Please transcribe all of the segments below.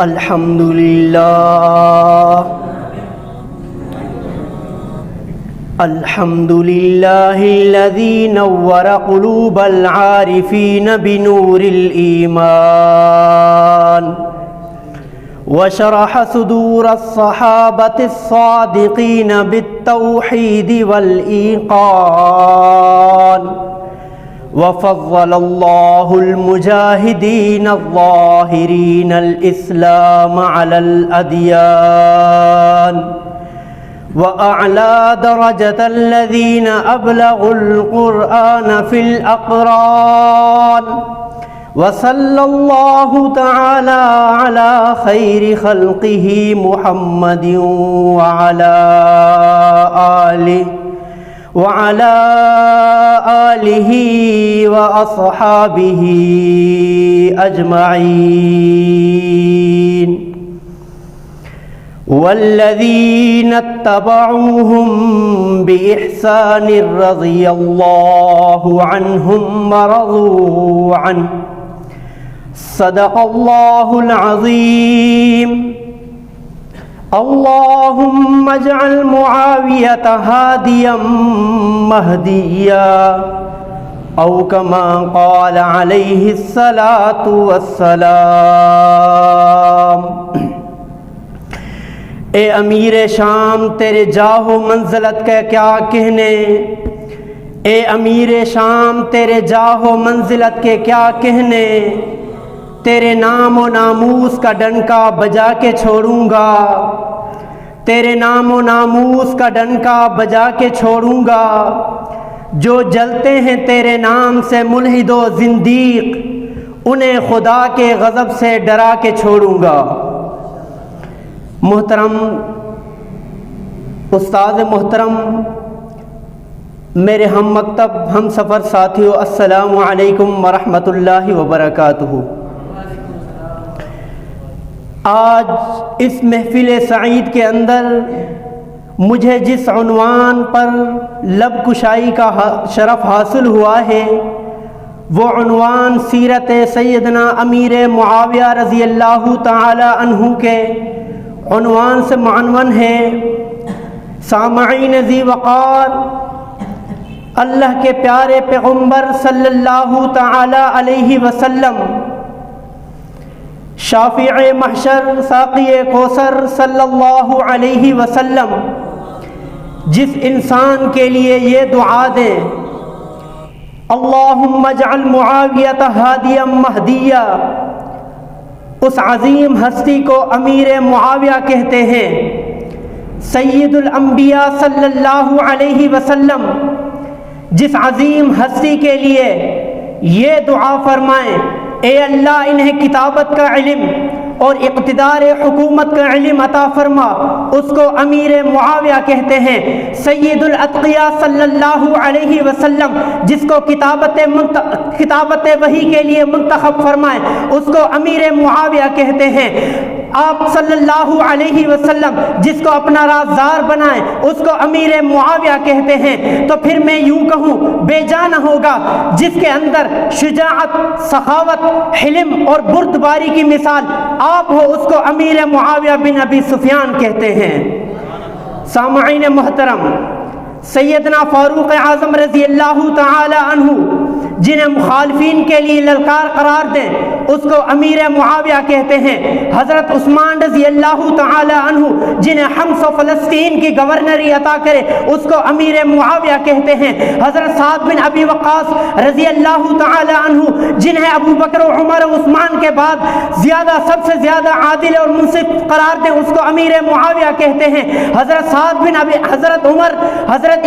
الحمد لله الحمد لله الذي نور قلوب العارفين بنور الإيمان وشرح صدور الصحابة الصادقين بالتوحيد والإيقان وفضل الله المجاهدين الظاهرين الإسلام على الأديان وأعلى درجة الذين أبلغوا القرآن في الأقران وصلى الله تعالى على خير خلقه محمد وعلى آله وأصحابه أجمعين والذين اتبعوهم بإحسان رضي الله عنهم ورضوا عنه صدق الله العظيم. اللهم اجعل معاوية هاديا مهديا أو كما قال عليه الصلاة والسلام. اے امیر شام تیرے جاہ و منزلت کا کیا کہنے، اے امیر شام تیرے جاہ و منزلت کے کیا کہنے، تیرے نام و ناموس کا ڈنکا بجا کے چھوڑوں گا، تیرے نام و ناموس کا ڈنکا بجا کے چھوڑوں گا. جو جلتے ہیں تیرے نام سے ملحد و زندیق، انہیں خدا کے غضب سے ڈرا کے چھوڑوں گا. محترم استاد محترم، میرے ہم مکتب ہم سفر ساتھیوں، السلام علیکم ورحمۃ اللہ وبرکاتہ. آج اس محفل سعید کے اندر مجھے جس عنوان پر لب کشائی کا شرف حاصل ہوا ہے وہ عنوان سیرت سیدنا امیر معاویہ رضی اللہ تعالی عنہ کے عنوان سے معنون ہے. سامعین ذی وقار، اللہ کے پیارے پیغمبر صلی اللہ تعالی علیہ وسلم، شافع محشر ساقی کوثر صلی اللہ علیہ وسلم جس انسان کے لیے یہ دعا دیں، اللہم اجعل معاویۃ ہادیا مہدیا، اس عظیم ہستی کو امیر معاویہ کہتے ہیں. سید الانبیاء صلی اللہ علیہ وسلم جس عظیم ہستی کے لیے یہ دعا فرمائیں، اے اللہ انہیں کتابت کا علم اور اقتدار حکومت کا علم عطا فرما، اس کو امیر معاویہ کہتے ہیں. سید الاتقیاء صلی اللہ علیہ وسلم جس کو کتابت وحی کے لیے منتخب فرمائے، اس کو امیر معاویہ کہتے ہیں. آپ صلی اللہ علیہ وسلم جس کو اپنا رازدار بنائیں، اس کو امیر معاویہ کہتے ہیں. تو پھر میں یوں کہوں، بے جان ہوگا جس کے اندر شجاعت، سخاوت، حلم اور بردباری کی مثال آپ ہو، اس کو امیر معاویہ بن ابی سفیان کہتے ہیں. سامعین محترم، سیدنا فاروق اعظم رضی اللہ تعالی عنہ جنہیں مخالفین کے لیے للکار قرار دیں، اس کو امیر معاویہ کہتے ہیں. حضرت عثمان رضی اللہ تعالی عنہ جنہیں حمص و فلسطین کی گورنری عطا کرے، اس کو امیر معاویہ کہتے ہیں. حضرت سعد بن ابی وقاص رضی اللہ تعالی عنہ جنہیں ابو بکر و عمر و عثمان کے بعد سب سے زیادہ عادل اور منصف قرار دیں، اس کو امیر معاویہ کہتے ہیں. حضرت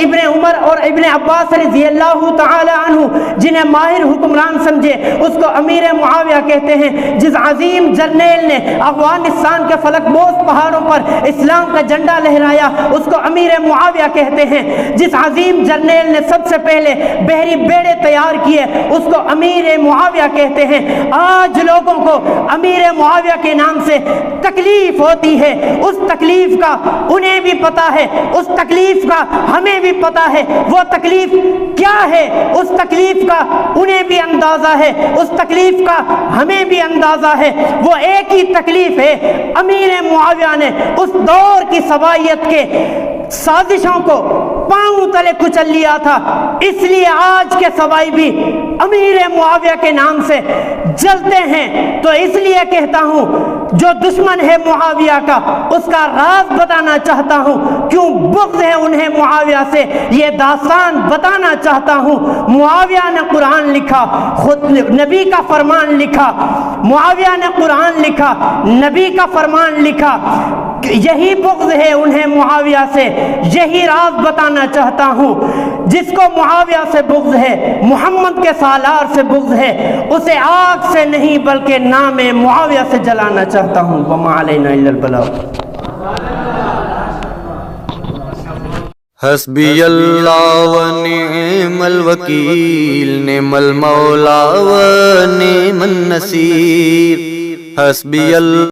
ابن عمر اور ابن عباس رضی اللہ تعالی عنہ جنہیں ماہر حکمران سمجھے، اس کو امیر معاویہ کہتے ہیں. جس عظیم جرنیل نے افغانستان کے فلک بوس پہاڑوں پر اسلام کا جھنڈا لہرایا، اس کو امیر معاویہ کہتے ہیں. جس عظیم جرنیل نے سب سے پہلے بحری بیڑے تیار کیے، اس کو امیر معاویہ کہتے ہیں. آج لوگوں کو امیر معاویہ کے نام سے تکلیف ہوتی ہے، اس تکلیف کا انہیں بھی پتا ہے، اس تکلیف کا ہمیں بھی پتا ہے. وہ تکلیف کیا ہے، اس تکلیف کا انہیں بھی اندازہ ہے، اس تکلیف کا ہمیں بھی اندازہ ہے۔ وہ ایک ہی تکلیف ہے، امیر معاویہ نے اس دور کی صبائیت کے سازشوں کو پاؤں تلے کچل لیا تھا، اس لیے آج کے صبائی بھی امیر معاویہ کے نام سے جلتے ہیں۔ تو اس لیے کہتا ہوں، جو دشمن ہے معاویہ کا، اس کا راز بتانا چاہتا ہوں، کیوں بغض ہے انہیں معاویہ سے، یہ داستان بتانا چاہتا ہوں۔ معاویہ نے قرآن لکھا، خود نبی کا فرمان لکھا، معاویہ نے قرآن لکھا، نبی کا فرمان لکھا، یہی بغض ہے انہیں معاویہ سے، یہی راز بتانا چاہتا ہوں۔ جس کو معاویہ سے بغض ہے، محمد کے سالار سے بغض ہے، اسے آگ سے نہیں بلکہ نام معاویہ سے جلانا چاہتا ہوں۔ وما علینا الا البلاغ۔ حسبی اللہ و نعم الوکیل، نعم المولا و نعم النصیر، حسبی اللہ